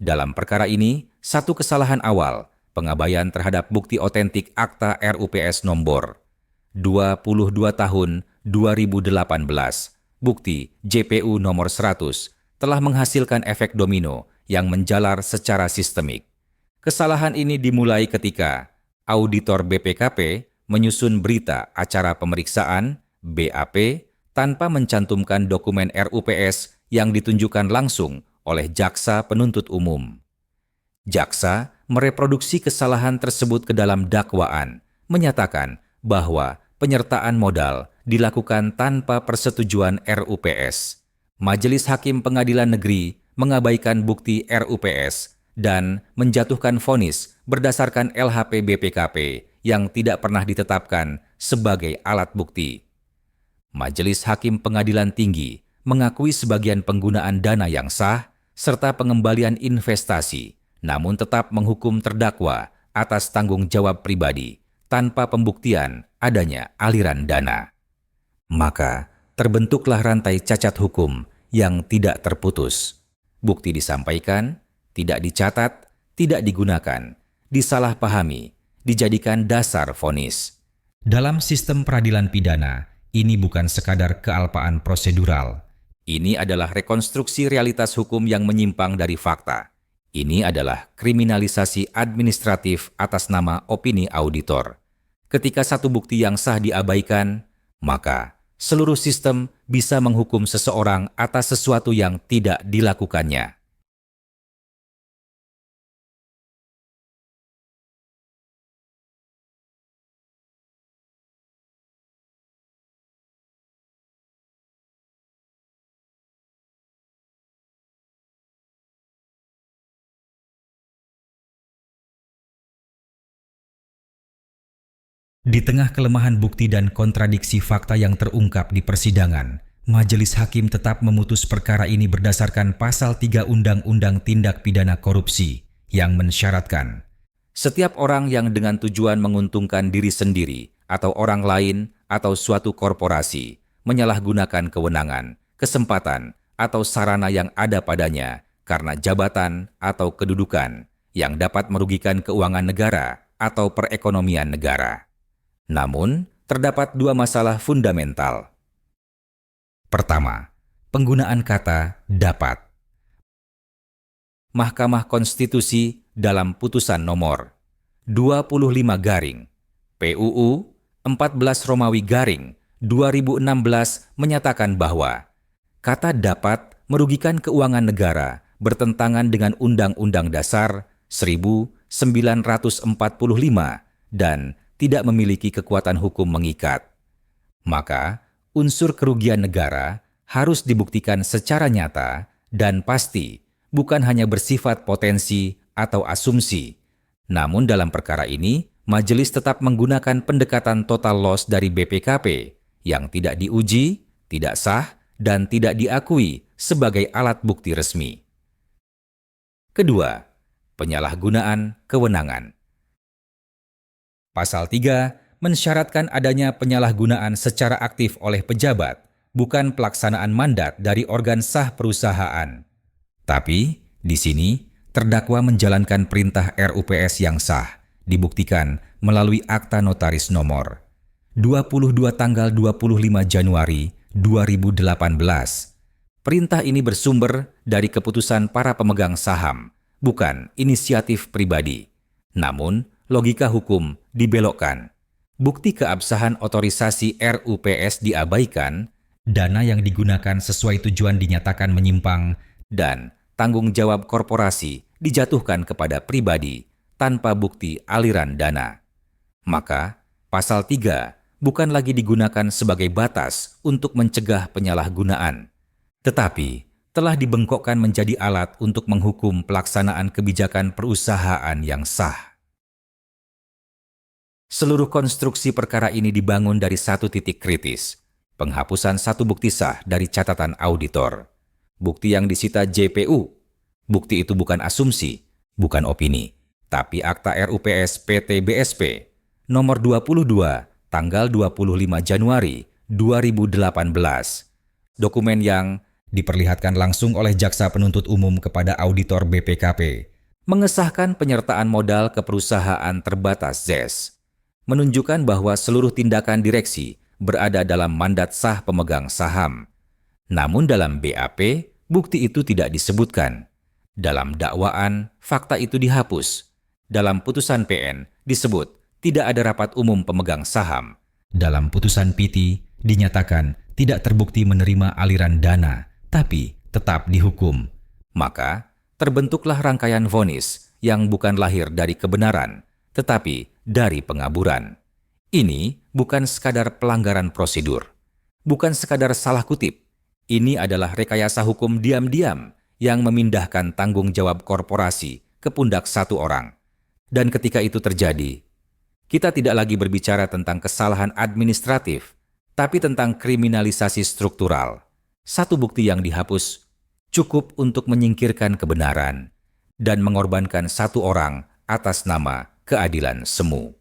Dalam perkara ini, satu kesalahan awal, pengabaian terhadap bukti otentik Akta RUPS nomor 22 tahun 2018, bukti JPU nomor 100, telah menghasilkan efek domino yang menjalar secara sistemik. Kesalahan ini dimulai ketika auditor BPKP menyusun berita acara pemeriksaan BAP tanpa mencantumkan dokumen RUPS yang ditunjukkan langsung oleh jaksa penuntut umum. Jaksa mereproduksi kesalahan tersebut ke dalam dakwaan, menyatakan bahwa penyertaan modal dilakukan tanpa persetujuan RUPS. Majelis Hakim Pengadilan Negeri mengabaikan bukti RUPS dan menjatuhkan vonis berdasarkan LHP BPKP yang tidak pernah ditetapkan sebagai alat bukti. Majelis Hakim Pengadilan Tinggi mengakui sebagian penggunaan dana yang sah serta pengembalian investasi, namun tetap menghukum terdakwa atas tanggung jawab pribadi tanpa pembuktian adanya aliran dana. Maka terbentuklah rantai cacat hukum yang tidak terputus. Bukti disampaikan, tidak dicatat, tidak digunakan, disalahpahami, dijadikan dasar vonis. Dalam sistem peradilan pidana, ini bukan sekadar kealpaan prosedural. Ini adalah rekonstruksi realitas hukum yang menyimpang dari fakta. Ini adalah kriminalisasi administratif atas nama opini auditor. Ketika satu bukti yang sah diabaikan, maka seluruh sistem bisa menghukum seseorang atas sesuatu yang tidak dilakukannya. Di tengah kelemahan bukti dan kontradiksi fakta yang terungkap di persidangan, Majelis Hakim tetap memutus perkara ini berdasarkan Pasal 3 Undang-Undang Tindak Pidana Korupsi yang mensyaratkan setiap orang yang dengan tujuan menguntungkan diri sendiri atau orang lain atau suatu korporasi menyalahgunakan kewenangan, kesempatan, atau sarana yang ada padanya karena jabatan atau kedudukan yang dapat merugikan keuangan negara atau perekonomian negara. Namun, terdapat dua masalah fundamental. Pertama, penggunaan kata dapat. Mahkamah Konstitusi dalam putusan nomor 25 garing PUU 14 Romawi garing 2016 menyatakan bahwa kata dapat merugikan keuangan negara bertentangan dengan Undang-Undang Dasar 1945 dan tidak memiliki kekuatan hukum mengikat. Maka, unsur kerugian negara harus dibuktikan secara nyata dan pasti, bukan hanya bersifat potensi atau asumsi. Namun dalam perkara ini, majelis tetap menggunakan pendekatan total loss dari BPKP yang tidak diuji, tidak sah, dan tidak diakui sebagai alat bukti resmi. Kedua, penyalahgunaan kewenangan. Pasal 3 mensyaratkan adanya penyalahgunaan secara aktif oleh pejabat, bukan pelaksanaan mandat dari organ sah perusahaan. Tapi, di sini, terdakwa menjalankan perintah RUPS yang sah, dibuktikan melalui Akta Notaris Nomor 22 tanggal 25 Januari 2018. Perintah ini bersumber dari keputusan para pemegang saham, bukan inisiatif pribadi. Namun, logika hukum dibelokkan. Bukti keabsahan otorisasi RUPS diabaikan, dana yang digunakan sesuai tujuan dinyatakan menyimpang, dan tanggung jawab korporasi dijatuhkan kepada pribadi tanpa bukti aliran dana. Maka, Pasal 3 bukan lagi digunakan sebagai batas untuk mencegah penyalahgunaan, tetapi telah dibengkokkan menjadi alat untuk menghukum pelaksanaan kebijakan perusahaan yang sah. Seluruh konstruksi perkara ini dibangun dari satu titik kritis, penghapusan satu bukti sah dari catatan auditor. Bukti yang disita JPU. Bukti itu bukan asumsi, bukan opini, tapi Akta RUPS PT BSP nomor 22 tanggal 25 Januari 2018. Dokumen yang diperlihatkan langsung oleh Jaksa Penuntut Umum kepada auditor BPKP, mengesahkan penyertaan modal ke perusahaan terbatas ZES, menunjukkan bahwa seluruh tindakan direksi berada dalam mandat sah pemegang saham. Namun dalam BAP, bukti itu tidak disebutkan. Dalam dakwaan, fakta itu dihapus. Dalam putusan PN, disebut tidak ada rapat umum pemegang saham. Dalam putusan PT, dinyatakan tidak terbukti menerima aliran dana, tapi tetap dihukum. Maka, terbentuklah rangkaian vonis yang bukan lahir dari kebenaran, tetapi dari pengaburan. Ini bukan sekadar pelanggaran prosedur, bukan sekadar salah kutip. Ini adalah rekayasa hukum diam-diam yang memindahkan tanggung jawab korporasi ke pundak satu orang. Dan ketika itu terjadi, kita tidak lagi berbicara tentang kesalahan administratif, tapi tentang kriminalisasi struktural. Satu bukti yang dihapus cukup untuk menyingkirkan kebenaran dan mengorbankan satu orang atas nama keadilan semu.